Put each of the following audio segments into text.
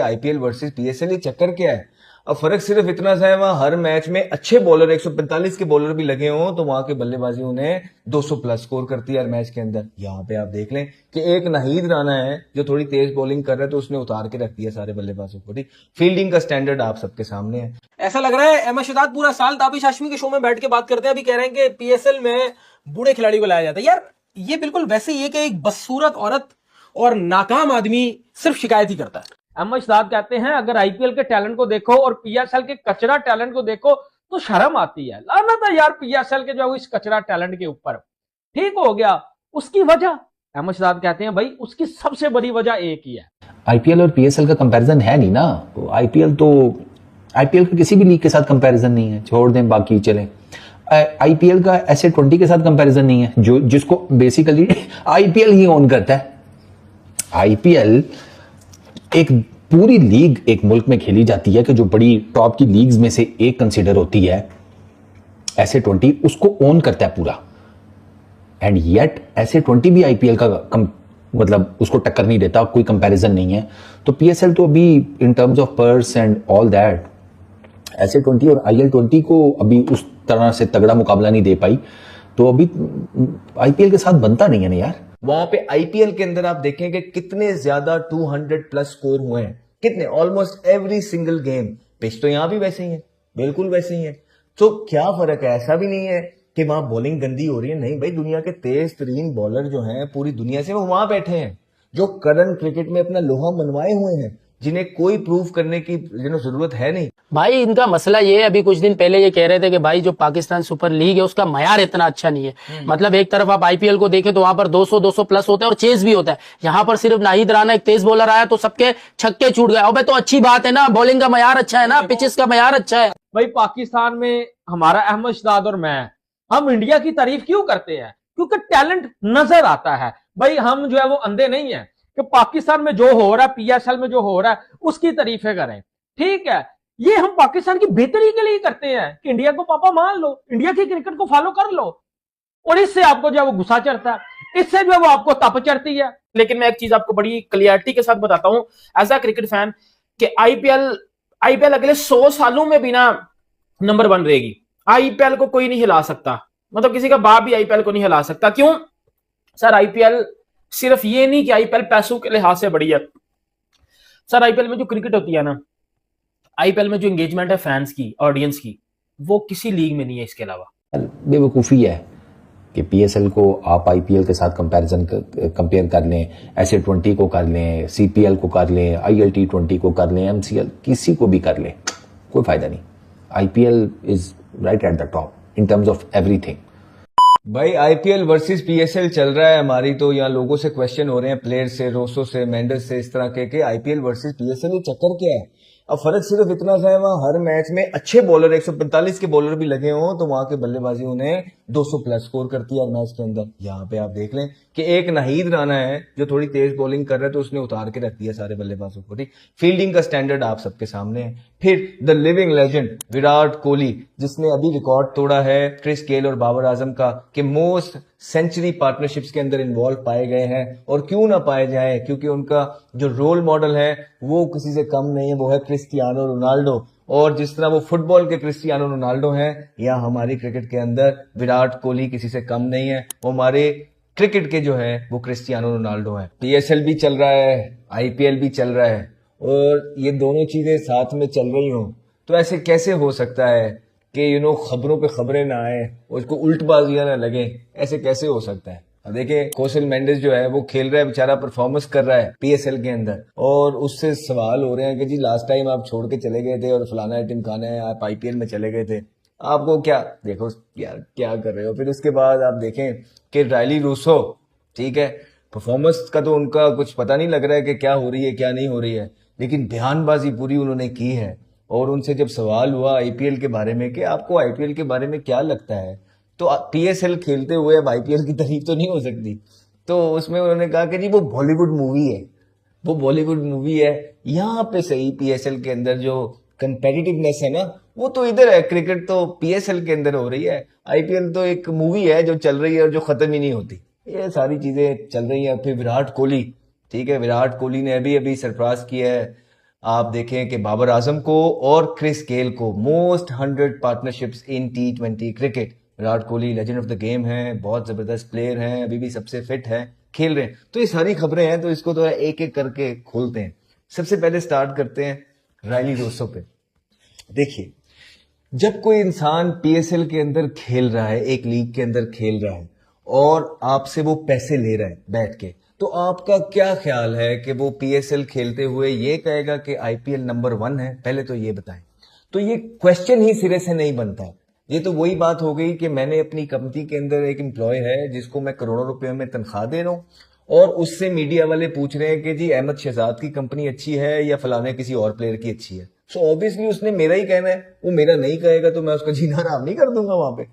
IPL versus PSL, ये चक्कर क्या है? अब फर्क सिर्फ इतना सा है, वहां हर मैच में अच्छे बॉलर 145 के बॉलर भी लगे हों तो वहां के बल्लेबाजी उन्हें 200 प्लस स्कोर करती है हर मैच के अंदर। यहाँ पे आप देख लें कि एक नाहीद राणा है जो थोड़ी तेज बॉलिंग कर रहा है तो उसने उतार के रख दिया सारे बल्लेबाजों को। ठीक, फील्डिंग का स्टैंडर्ड आप सबके सामने है। ऐसा लग रहा है अहमद शहजाद पूरा साल ताबिश हाशमी के शो में बैठ के बात करते हैं, अभी कह रहे हैं कि पीएसएल में बूढ़े खिलाड़ी को लाया जाता है। यार ये बिल्कुल वैसे ही है कि एक बदसूरत औरत और नाकाम आदमी सिर्फ शिकायत ही करता है। अहमद शहजाद कहते हैं अगर आईपीएल के टैलेंट को देखो और पीएसएल के कचरा टैलेंट को देखो तो शर्म आती है। लानत है यार पीएसएल के जो इस कचरा टैलेंट के ऊपर। ठीक हो गया, उसकी वजह अहमद शहजाद कहते हैं भाई उसकी सबसे बड़ी वजह एक ही है, आईपीएल और पीएसएल का कंपैरिजन है नहीं ना। आईपीएल का किसी भी लीग के साथ कंपैरिजन नहीं है, छोड़ दें बाकी चले। आईपीएल का SA20 के साथ कंपैरिजन नहीं है जो जिसको बेसिकली आईपीएल ही ओन करता है। आईपीएल एक पूरी लीग एक मुल्क में खेली जाती है कि जो बड़ी टॉप की लीग्स में से एक कंसीडर होती है। SA20 उसको ओन करता है पूरा, एंड येट SA20 भी आईपीएल का मतलब उसको टक्कर नहीं देता, कोई कंपैरिजन नहीं है। तो पीएसएल तो अभी in terms of purse and all that SA20 और IL20 को अभी उस तरह से तगड़ा मुकाबला नहीं दे पाई, तो अभी आईपीएल के साथ बनता नहीं है ना यार। वहां पे आईपीएल के अंदर आप देखेंगे कितने ज्यादा 200 प्लस स्कोर हुए हैं, कितने, almost every single game. Pitch तो यहां भी वैसे ही है, बिल्कुल वैसे ही है। तो क्या फर्क है? ऐसा भी नहीं है कि वहां बॉलिंग गंदी हो रही है, नहीं भाई, दुनिया के तेज तरीन बॉलर जो हैं पूरी दुनिया से वो वहां बैठे हैं, जो करंट क्रिकेट में अपना लोहा मनवाए हुए हैं, जिन्हें कोई प्रूव करने की जरूरत है नहीं। भाई इनका मसला ये है, अभी कुछ दिन पहले ये कह रहे थे कि भाई जो पाकिस्तान सुपर लीग है उसका मयार इतना अच्छा नहीं है। मतलब एक तरफ आप आईपीएल को देखें तो वहां पर 200 प्लस होता है और चेज भी होता है। यहाँ पर सिर्फ नाहिद राणा एक तेज बॉलर आया तो सबके छक्के छूट गए। अबे तो अच्छी बात है ना, बॉलिंग का मयार अच्छा है ना, पिचेस का मयार अच्छा है। भाई पाकिस्तान में हमारा अहमद शहजाद और मैं, हम इंडिया की तारीफ क्यों करते हैं? क्योंकि टैलेंट नजर आता है। भाई हम जो है वो अंधे नहीं है कि पाकिस्तान में जो हो रहा है, पीएसएल में जो हो रहा है उसकी तारीफें करें। ठीक है, ये हम पाकिस्तान की बेहतरी के लिए करते हैं कि इंडिया को पापा मान लो, इंडिया की क्रिकेट को फॉलो कर लो, और इससे आपको जो है वो गुस्सा चढ़ता है, इससे जो है वो आपको तप चढ़ती है। लेकिन मैं एक चीज आपको बड़ी क्लियरिटी के साथ बताता हूं एज अ क्रिकेट फैन कि आईपीएल अगले 100 सालों में भी ना नंबर 1 रहेगी। आईपीएल को कोई नहीं हिला सकता, मतलब किसी का बाप भी आईपीएल को नहीं हिला सकता। क्यों सर? आईपीएल सिर्फ ये नहीं कि आईपीएल पैसों के लिहाज से बड़ी है सर। आईपीएल में जो क्रिकेट होती है ना, आईपीएल में जो एंगेजमेंट है फैंस की, ऑडियंस की, वो किसी लीग में नहीं है इसके अलावा। बेवकूफ़ी है कि पीएसएल को आप आईपीएल के साथ कंपेयर कर लें, SA20 को कर लें, सीपीएल को कर लें, ILT20 को कर लें, MCL किसी को भी कर लें, कोई फायदा नहीं। IPL is right at the top in terms of everything. भाई आईपीएल वर्सेस पीएसएल चल रहा है हमारी, तो यहाँ लोगों से क्वेश्चन हो रहे हैं, प्लेयर से, रोसो से, मेंडस से, इस तरह के आईपीएल वर्सेस पीएसएल, ये चक्कर क्या है? अब फर्क सिर्फ इतना सा है, वहां हर मैच में अच्छे बॉलर 145 के बॉलर भी लगे हों तो वहां के बल्लेबाजी उन्हें 200 प्लस स्कोर करती है हर मैच के अंदर। यहाँ पे आप देख लें कि एक नाहीद राणा है जो थोड़ी तेज बॉलिंग कर रहा है तो उसने उतार के रख दिया सारे बल्लेबाजों को। ठीक, फील्डिंग का स्टैंडर्ड आप सबके सामने है। फिर the living legend Virat Kohli, जिसने अभी रिकॉर्ड तोड़ा है क्रिस गेल और बाबर आजम का कि मोस्ट सेंचुरी पार्टनरशिप्स के अंदर इन्वॉल्व पाए गए हैं, और क्यों ना पाए जाए, क्योंकि उनका जो रोल मॉडल है वो किसी से कम नहीं है, वो है क्रिस्टियानो रोनाल्डो। और जिस तरह वो फुटबॉल के क्रिस्टियानो रोनाल्डो हैं, या हमारी क्रिकेट के अंदर विराट कोहली किसी से कम नहीं है, वो हमारे क्रिकेट के जो है वो क्रिस्टियानो रोनाल्डो है। पीएसएल भी चल रहा है, आईपीएल भी चल रहा है, और ये दोनों चीजें साथ में चल रही हों तो ऐसे कैसे हो सकता है कि खबरों पे खबरें ना आए और उसको उल्टबाजियां ना लगे? ऐसे कैसे हो सकता है? अब देखिए कौशल मेंडिस जो है वो खेल रहा है बेचारा, परफॉर्मेंस कर रहा है पीएसएल के अंदर, और उससे सवाल हो रहे हैं कि जी लास्ट टाइम आप छोड़ के चले गए थे और फलाना टिमकाना है, आप आईपीएल में चले गए थे, आपको क्या, देखो यार क्या कर रहे हो। फिर उसके बाद आप देखें कि रायली रूसो, ठीक है, परफॉर्मेंस का तो उनका कुछ पता नहीं लग रहा है कि क्या हो रही है क्या नहीं हो रही है, लेकिन बयानबाजी पूरी उन्होंने की है। और उनसे जब सवाल हुआ आईपीएल के बारे में कि आपको आईपीएल के बारे में क्या लगता है, तो पीएसएल खेलते हुए अब आईपीएल की तारीफ तो नहीं हो सकती, तो उसमें उन्होंने कहा कि जी वो बॉलीवुड मूवी है, वो बॉलीवुड मूवी है। यहाँ पे सही पीएसएल के अंदर जो कंपेटिटिवनेस है ना, वो तो इधर है, क्रिकेट तो पीएसएल के अंदर हो रही है, आईपीएल तो एक मूवी है जो चल रही है और जो खत्म ही नहीं होती। ये सारी चीजें चल रही हैं। फिर विराट कोहली, ठीक है, विराट कोहली ने अभी सरफराज किया है आप देखें कि बाबर आजम को और क्रिस गेल को most 100 partnerships in T20 cricket. Virat Kohli legend of the game है, बहुत जबरदस्त प्लेयर हैं, अभी भी सबसे फिट है, खेल रहे हैं। तो ये सारी खबरें हैं, तो इसको तो एक एक करके खोलते हैं। सबसे पहले स्टार्ट करते हैं रायली रोसो पे। देखिए, जब कोई इंसान PSL के अंदर खेल रहा है, एक लीग के अंदर खेल रहा है और आपसे वो पैसे ले रहा है बैठ के, तो आपका क्या ख्याल है कि वो PSL खेलते हुए ये कहेगा कि IPL नंबर 1 है? पहले तो ये बताएं। तो ये क्वेश्चन ही सिरे से नहीं बनता। ये तो वही बात हो गई कि मैंने अपनी कंपनी के अंदर एक एम्प्लॉय है जिसको मैं करोड़ों रुपए में तनख्वाह दे रहा हूँ और उससे मीडिया वाले पूछ रहे हैं कि जी अहमद शहजाद की कंपनी अच्छी है या फलाने किसी और प्लेयर की अच्छी है। सो ऑब्वियसली उसने मेरा ही कहना है, वो मेरा नहीं कहेगा तो मैं उसका जीना हराम नहीं कर दूंगा वहां पे।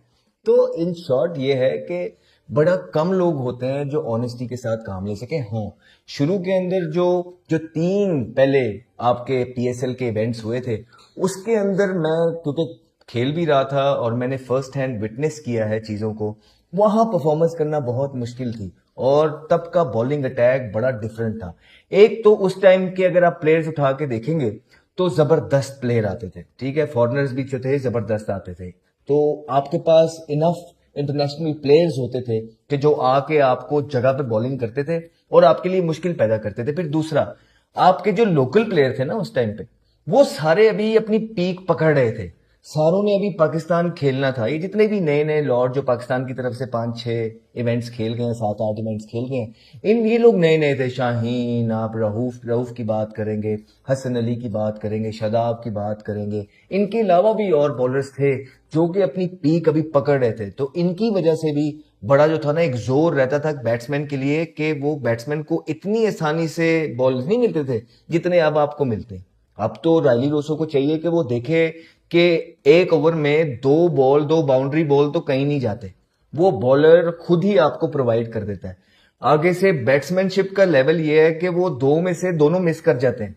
तो इन शॉर्ट ये है कि बड़ा कम लोग होते हैं जो ऑनेस्टी के साथ काम ले सके। हाँ, शुरू के अंदर जो 3 पहले आपके PSL के इवेंट्स हुए थे, उसके अंदर मैं क्योंकि खेल भी रहा था और मैंने फर्स्ट हैंड विटनेस किया है चीजों को, वहां परफॉर्मेंस करना बहुत मुश्किल थी और तब का बॉलिंग अटैक बड़ा डिफरेंट था। एक तो उस टाइम के अगर आप प्लेयर्स उठा के देखेंगे तो जबरदस्त प्लेयर आते थे, ठीक है, फॉरेनर्स भी जो थे जबरदस्त आते थे। तो आपके पास इनफ इंटरनेशनल प्लेयर्स होते थे कि जो आके आपको जगह पे बॉलिंग करते थे और आपके लिए मुश्किल पैदा करते थे। फिर दूसरा, आपके जो लोकल प्लेयर थे ना उस टाइम पे, वो सारे अभी अपनी पीक पकड़ रहे थे, सारों ने अभी पाकिस्तान खेलना था। ये जितने भी नए नए लॉर्ड जो पाकिस्तान की तरफ से 5-6 इवेंट्स खेल गए हैं, 7-8 इवेंट्स खेल गए हैं, ये लोग नए नए थे। शाहीन, आप रऊफ की बात करेंगे, हसन अली की बात करेंगे, शादाब की बात करेंगे, इनके अलावा भी और बॉलर्स थे जो कि अपनी पीक अभी पकड़ रहे थे। तो इनकी वजह से भी बड़ा जो था ना एक जोर रहता था बैट्समैन के लिए कि वो बैट्समैन को इतनी आसानी से बॉल नहीं मिलते थे जितने अब आपको मिलते। अब तो रायली रोसो को चाहिए कि वो देखे कि एक ओवर में 2 बॉल 2 बाउंड्री बॉल तो कहीं नहीं जाते, वो बॉलर खुद ही आपको प्रोवाइड कर देता है। आगे से बैट्समैनशिप का लेवल ये है कि वो 2 में से दोनों मिस कर जाते हैं,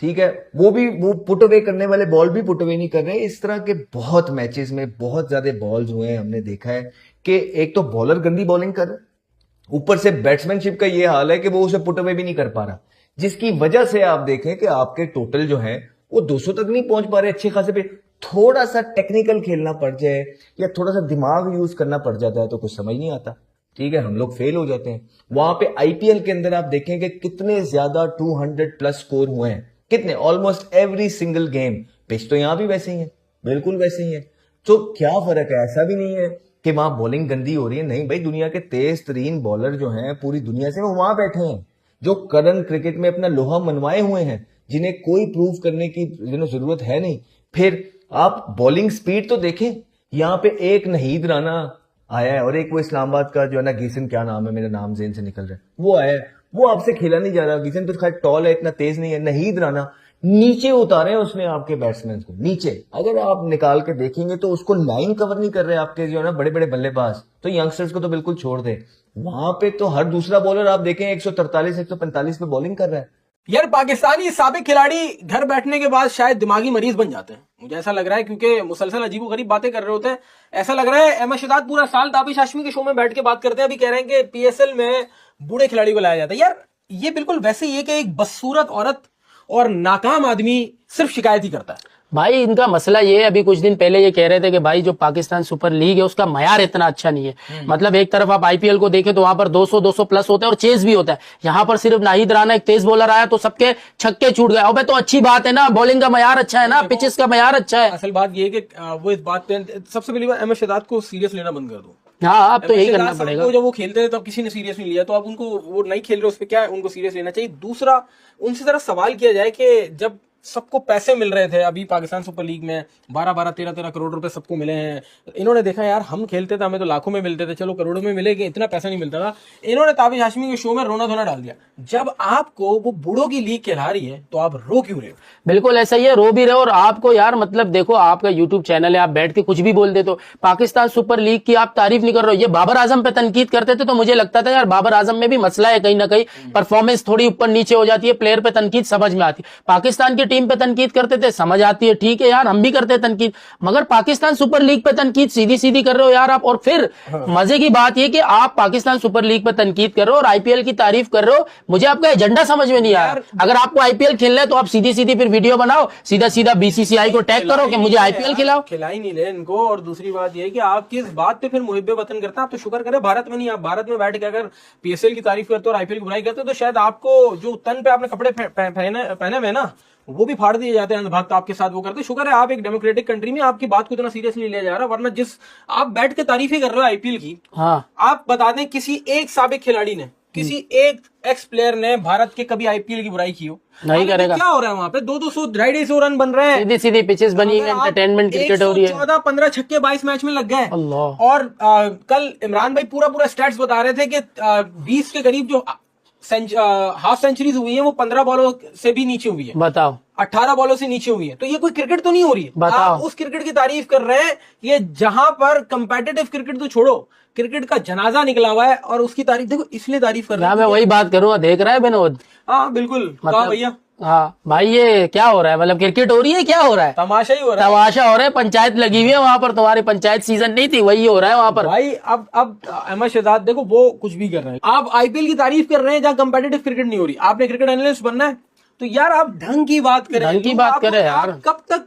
ठीक है, वो पुट अवे करने वाले बॉल भी पुट अवे नहीं कर रहे। इस तरह के बहुत मैचेस में बहुत ज्यादा बॉल्स हुए हैं, हमने देखा है कि एक तो बॉलर गंदी बॉलिंग कर रहा है, ऊपर से बैट्समैनशिप का ये हाल है कि वो उसे पुट अवे भी नहीं कर पा रहा, जिसकी वजह से आप देखें कि आपके टोटल जो है वो 200 तक नहीं पहुंच पा रहे अच्छे खासे पे। थोड़ा सा टेक्निकल खेलना पड़ जाए या थोड़ा सा दिमाग यूज करना पड़ जाता है तो कुछ समझ नहीं आता, ठीक है, हम लोग फेल हो जाते हैं। वहां पे IPL के अंदर आप देखेंगे कितने ज्यादा 200+ स्कोर हुए हैं, कितने, almost every single game. Pitch तो यहां भी वैसे ही है, बिल्कुल वैसे ही है। तो क्या फर्क है? ऐसा भी नहीं है कि वहां बॉलिंग गंदी हो रही है, नहीं भाई, दुनिया के तेज तरीन बॉलर जो हैं पूरी दुनिया से वो वहां बैठे हैं, जो करंट क्रिकेट में अपना लोहा मनवाए हुए हैं, जिन्हें कोई प्रूव करने की जरूरत है नहीं। फिर आप बॉलिंग स्पीड तो देखें, यहाँ पे एक नहीद राना आया है और एक वो इस्लामाबाद का जो है ना, गीसन, क्या नाम है, मेरा नाम जेन से निकल रहा है, वो आया है, वो आपसे खेला नहीं जा रहा। गीसन तो खैर टॉल है, इतना तेज नहीं है। नहीद राना नीचे उतारे उसने आपके बैट्समैन को नीचे, अगर आप निकाल के देखेंगे तो उसको लाइन कवर नहीं कर रहे आपके जो है ना बड़े बड़े बल्लेबाज। तो यंगस्टर्स को तो बिल्कुल छोड़ दे, वहां पे तो हर दूसरा बॉलर आप देखें 143-145 पे बॉलिंग कर रहा है। यार पाकिस्तानी साबिक खिलाड़ी घर बैठने के बाद शायद दिमागी मरीज बन जाते हैं, मुझे ऐसा लग रहा है, क्योंकि मुसलसल अजीबोगरीब बातें कर रहे होते हैं। ऐसा लग रहा है अहमद शहजाद पूरा साल ताबिश हाशमी के शो में बैठ के बात करते हैं, अभी कह रहे हैं कि PSL में बूढ़े खिलाड़ी को लाया जाता है। यार ये बिल्कुल वैसे ही है कि एक बदसूरत औरत और नाकाम आदमी सिर्फ शिकायत ही करता है। भाई इनका मसला ये है, अभी कुछ दिन पहले ये कह रहे थे कि भाई जो पाकिस्तान सुपर लीग है उसका मयार इतना अच्छा नहीं है। मतलब एक तरफ आप IPL को देखें तो वहां पर 200+ होता है और चेज भी होता है। यहाँ पर सिर्फ नाहिद राना एक तेज बॉलर आया तो सबके छक्के छूट गए। अबे तो अच्छी बात है ना, बॉलिंग का मयार अच्छा है ना, पिचेस का मयार अच्छा है। असल बात ये है कि वो इस बात पे सबसे पहली बार अहमद शहजाद को सीरियस लेना बंद कर दो। हाँ, अब तो यही करना पड़ेगा। जब वो खेलते थे तब किसी ने सीरियस नहीं लिया, तो अब उनको, वो नहीं खेल रहे उस पर क्या है, उनको सीरियस लेना चाहिए। दूसरा, उनसे जरा सवाल किया जाए कि जब सबको पैसे मिल रहे थे अभी पाकिस्तान सुपर लीग में 12-12, 13-13 करोड़ रुपए सबको मिले हैं, इन्होंने देखा यार हम खेलते थे हमें तो लाखों में मिलते थे, चलो करोड़ों में मिलेगी, इतना पैसा नहीं मिलता था। इन्होंने ताबिश हाशमी के शो में रोना धोना डाल दिया। जब आपको वो बूढ़ों की लीग खिला रही है तो आप रो क्यों रहे हो? बिल्कुल ऐसा ही है, रो भी रहे हो। और आपको यार मतलब देखो, आपका YouTube चैनल है, आप बैठ के कुछ भी बोल देते हो। पाकिस्तान सुपर लीग की आप तारीफ नहीं कर रहे हो। ये बाबर आजम पे तनकीद करते थे तो मुझे लगता था यार बाबर आजम में भी मसला है, कहीं ना कहीं परफॉर्मेंस थोड़ी ऊपर नीचे हो जाती है, प्लेयर पे तनकीद समझ में आती है। पाकिस्तान की टीम पे तनकीद करते थे, समझ आती है, ठीक है यार, हम भी करते हैं तनकीद, मगर पाकिस्तान सुपर लीग पे तनकीद सीधी सीधी कर रहे हो यार आप। और फिर मजे की बात ये कि आप पाकिस्तान सुपर लीग पे तनकीद कर रहे हो और आईपीएल की तारीफ कर रहे हो। मुझे आपका एजेंडा समझ में नहीं आया। अगर आपको आईपीएल खेलना है तो आप सीधी सीधी फिर वीडियो बनाओ, सीधा सीधा बीसीसीआई को टैग करो कि मुझे आईपीएल खिलाओ। खिलाई नहीं ले इनको। और दूसरी बात ये है कि आप किस बात पे फिर मुहिब्बे वतन करते हैं। आप तो शुक्र करें भारत में नहीं, आप भारत में बैठ के अगर पीएसएल की तारीफ करते हो और आईपीएल की बुराई करते हो तो शायद आपको जो तन पे आपने कपड़े पहने हुए ना वो भी फाड़ दिए जाते हैं, अंधभक्त आपके साथ वो करते। शुक्र है आप एक डेमोक्रेटिक कंट्री में आपकी बात को इतना सीरियसली लिया जा रहा है, वरना जिस आप बैठ के तारीफ ही कर रहे हो आईपीएल की, हाँ, आप बता दें किसी एक साबिक खिलाड़ी ने, किसी एक एक्स प्लेयर ने भारत के कभी आईपीएल की बुराई की हो? नहीं करेगा। क्या हो रहा है वहां पे? 200 250 रन बन रहे हैं, सीधी सीधी पिचेस बनी है, एंटरटेनमेंट क्रिकेट हो रही है। 14-15 छक्के 22 मैच में लग गए। अल्लाह। और कल इमरान भाई पूरा स्टैट्स बता रहे थे कि 20 के करीब जो हाफ सेंचुरीज हुई है वो 15 बॉलों से भी नीचे हुई है, बताओ, 18 बॉलों से नीचे हुई है। तो ये कोई क्रिकेट तो नहीं हो रही है। बताओ। आप उस क्रिकेट की तारीफ कर रहे हैं, ये जहां पर कंपेटिटिव क्रिकेट तो छोड़ो, क्रिकेट का जनाजा निकला हुआ है और उसकी तारीफ देखो, इसलिए तारीफ कर रहे हैं। मैं वही बात करूँ, देख रहा है विनोद? हाँ बिल्कुल, मतलब भैया हाँ भाई, ये क्या हो रहा है? मतलब क्रिकेट हो रही है, क्या हो रहा है? तमाशा ही हो रहा है। तमाशा हो रहा है, पंचायत लगी हुई है वहां पर, तुम्हारी पंचायत सीजन नहीं थी, वही हो रहा है वहां पर भाई। अब अहमद शहजाद देखो वो कुछ भी कर रहे हैं, आप आईपीएल की तारीफ कर रहे हैं जहां कंपेटिटिव क्रिकेट नहीं हो रही। आपने क्रिकेट एनालिस्ट बनना है तो यार आप ढंग की बात करें, ढंग की बात करें यार। आप कब तक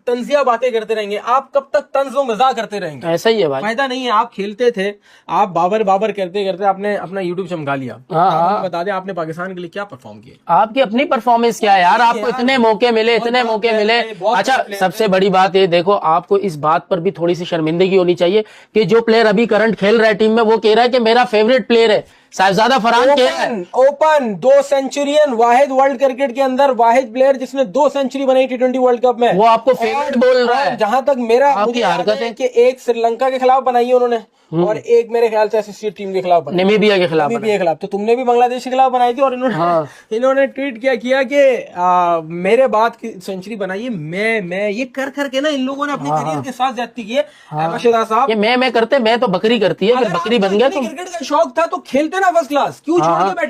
तंजिया बातें करते रहेंगे? आप कब तक तंज़ो मज़ाक करते रहेंगे? ऐसा ही है भाई, फायदा नहीं है। आप खेलते थे, आप बाबर करते करते आपने अपना यूट्यूब चमका लिया। आप बता दें आपने पाकिस्तान के लिए क्या परफॉर्म किया? आपकी अपनी परफॉर्मेंस क्या है यार? आपको इतने मौके मिले, इतने मौके मिले। अच्छा, सबसे बड़ी बात ये देखो, आपको इस बात पर भी थोड़ी सी शर्मिंदगी होनी चाहिए कि जो प्लेयर अभी करंट खेल रहा है टीम में, वो कह रहा है कि मेरा फेवरेट प्लेयर है साहिबजादा फरहान के है। ओपन 2 सेंचुरियन, वाहिद वर्ल्ड क्रिकेट के अंदर वाहिद प्लेयर जिसने 2 सेंचुरी बनाई T20 वर्ल्ड कप में, वो आपको फेवरेट बोल रहा है। जहां तक मेरा आपकी हरकत है कि एक श्रीलंका के खिलाफ बनाई है उन्होंने और एक मेरे ख्याल से एसोसिएट टीम के खिलाफ बनाई, नमीबिया के खिलाफ। नमीबिया के खिलाफ। तो तुमने भी बांग्लादेश के खिलाफ बनाई थी और इन्होंने ट्वीट किया कि मेरे बाद की सेंचुरी बनाई है, मैं ये कर करके ना इन लोगों ने अपने करियर के साथ ज्यादती की है। अहमद शहजाद साहब, ये मैं करते, मैं तो बकरी करती है, फिर बकरी बन गया तो क्रिकेट का शौक था तो खेलते ना फर्स्ट क्लास, क्यों छोड़ के बैठे?